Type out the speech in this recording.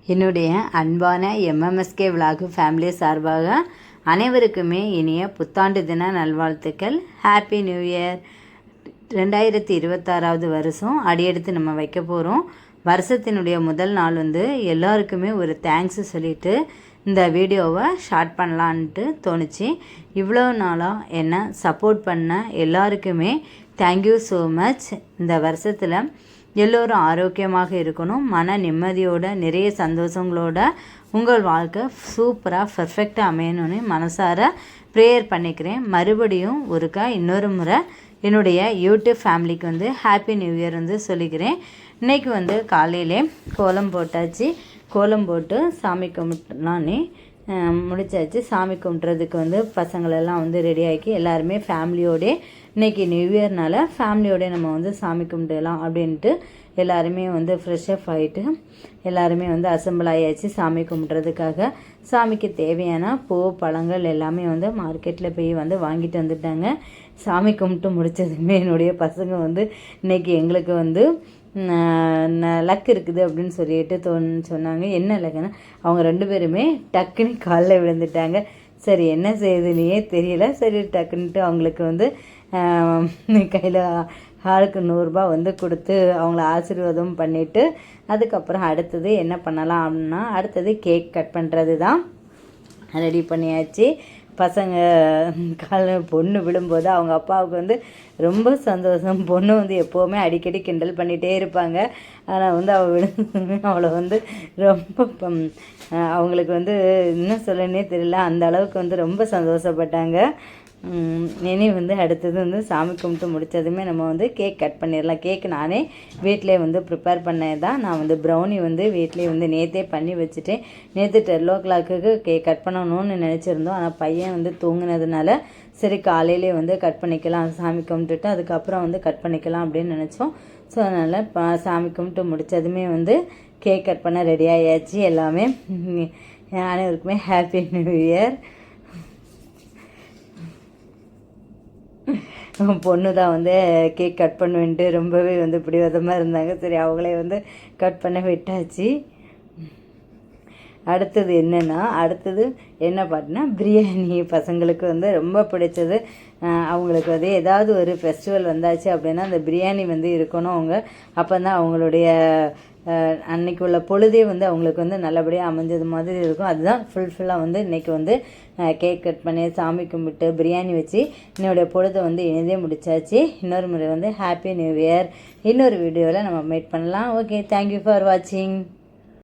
என்னுடைய அன்பான எம்எம்எஸ்கே vlog family சார்பாக அனைவருக்குமே இனிய புத்தாண்டு தின நல்வாழ்த்துக்கள். Happy new year. 2026வது வருஷம் அடியெடுத்து நம்ம வைக்க போகிறோம். வருஷத்தினுடைய முதல் நாள் எல்லாருக்குமே ஒரு தேங்க்ஸ் சொல்லிவிட்டு இந்த வீடியோவை ஷார்ட் பண்ணலான்ட்டு தோணுச்சு. இவ்வளோ நாளாக என்ன சப்போர்ட் பண்ண எல்லாருக்குமே தேங்க்யூ ஸோ மச். இந்த வருஷத்தில் எல்லோரும் ஆரோக்கியமாக இருக்கணும், மன நிம்மதியோட நிறைய சந்தோஷங்களோட உங்கள் வாழ்க்கை சூப்பராக பர்ஃபெக்டாக அமையணும்னு மனசார ப்ரேயர் பண்ணிக்கிறேன். மறுபடியும் இன்னொரு முறை என்னுடைய யூடியூப் ஃபேமிலிக்கு ஹாப்பி நியூ இயர் சொல்லிக்கிறேன். இன்றைக்கி காலையிலே கோலம் போட்டாச்சு. கோலம் போட்டு சாமி கும்பிட்டலான்னு முடிச்சாச்சு. சாமி கும்பிட்றதுக்கு பசங்களெல்லாம் ரெடி ஆகி எல்லாருமே ஃபேமிலியோடே இன்றைக்கி நியூ இயர்னால் ஃபேமிலியோடய நம்ம சாமி கும்பிடலாம் அப்படின்ட்டு எல்லாருமே ஃப்ரெஷ்ஷப் ஆகிட்டு எல்லாருமே அசம்பிள் ஆகியாச்சு சாமி கும்பிட்றதுக்காக. சாமிக்கு தேவையான பூ பழங்கள் எல்லாமே மார்க்கெட்டில் போய் வாங்கிட்டு வந்துட்டாங்க. சாமி கும்பிட்டு முடித்ததுமே என்னுடைய பசங்க இன்றைக்கி எங்களுக்கு லக் இருக்குது அப்படின்னு சொல்லிட்டு சொன்னாங்க. என்ன லக்குன்னா அவங்க 2 பேருமே டக்குன்னு காலில் விழுந்துட்டாங்க. சரி என்ன செய்யுதுன்னே தெரியல. சரி டக்குன்ட்டு அவங்களுக்கு கையில் ஆளுக்கு 100 ரூபா கொடுத்து அவங்கள ஆசீர்வாதம் பண்ணிவிட்டு அதுக்கப்புறம் அடுத்தது என்ன பண்ணலாம் அப்படின்னா அடுத்தது கேக் கட் பண்ணுறது தான் ரெடி பண்ணியாச்சு. பசங்க பொண்ணு விழும்போது அவங்க அப்பாவுக்கு ரொம்ப சந்தோஷம். பொண்ணு எப்போவுமே அடிக்கடி கிண்டல் பண்ணிகிட்டே இருப்பாங்க. ஆனால் அவள் விழுந்து அவளை ரொம்ப அவங்களுக்கு என்ன சொல்லனே தெரியல, அந்த அளவுக்கு ரொம்ப சந்தோஷப்பட்டாங்க. இனி அடுத்தது சாமி கும்பிட்டு முடித்ததுமே நம்ம கேக் கட் பண்ணிடலாம். கேக் நானே வீட்டிலே ப்ரிப்பேர் பண்ணது தான். நான் ப்ரௌனி வீட்டிலே நேற்றே பண்ணி வச்சுட்டேன். நேற்று 12 o'clock கேக் கட் பண்ணணும்னு நினச்சிருந்தோம். ஆனால் பையன் தூங்கினதுனால சரி காலையிலே கட் பண்ணிக்கலாம், சாமி கும்பிட்டுட்டு அதுக்கப்புறம் கட் பண்ணிக்கலாம் அப்படின்னு நினச்சோம். ஸோ அதனால் சாமி கும்பிட்டு முடித்ததுமே கேக் கட் பண்ண ரெடி ஆகியாச்சு. எல்லாமே அனைவருக்குமே ஹாப்பி நியூ இயர். பொண்ணு தான் கேக் கட் பண்ணுவேன்ட்டு ரொம்பவே பிடிவாதமாக இருந்தாங்க. சரி அவங்களே கட் பண்ண விட்டாச்சு. அடுத்தது என்ன பார்த்தீங்கன்னா பிரியாணி. பசங்களுக்கு ரொம்ப பிடிச்சது. அவங்களுக்கு ஏதாவது ஒரு ஃபெஸ்டிவல் வந்தாச்சு அப்படின்னா அந்த பிரியாணி இருக்கணும். அவங்க அப்போ தான் அவங்களுடைய அன்றைக்கி உள்ள பொழுதே அவங்களுக்கு நல்லபடியாக அமைஞ்சது மாதிரி இருக்கும். அதுதான் ஃபுல்லாக இன்றைக்கி கேக் கட் பண்ணி சாமி கும்பிட்டு பிரியாணி வச்சு என்னுடைய பொழுதை இணைந்தே முடிச்சாச்சு. இன்னொரு முறை ஹாப்பி நியூ இயர். இன்னொரு வீடியோவில் நம்ம மீட் பண்ணலாம். ஓகே, தேங்க்யூ ஃபார் வாட்சிங்.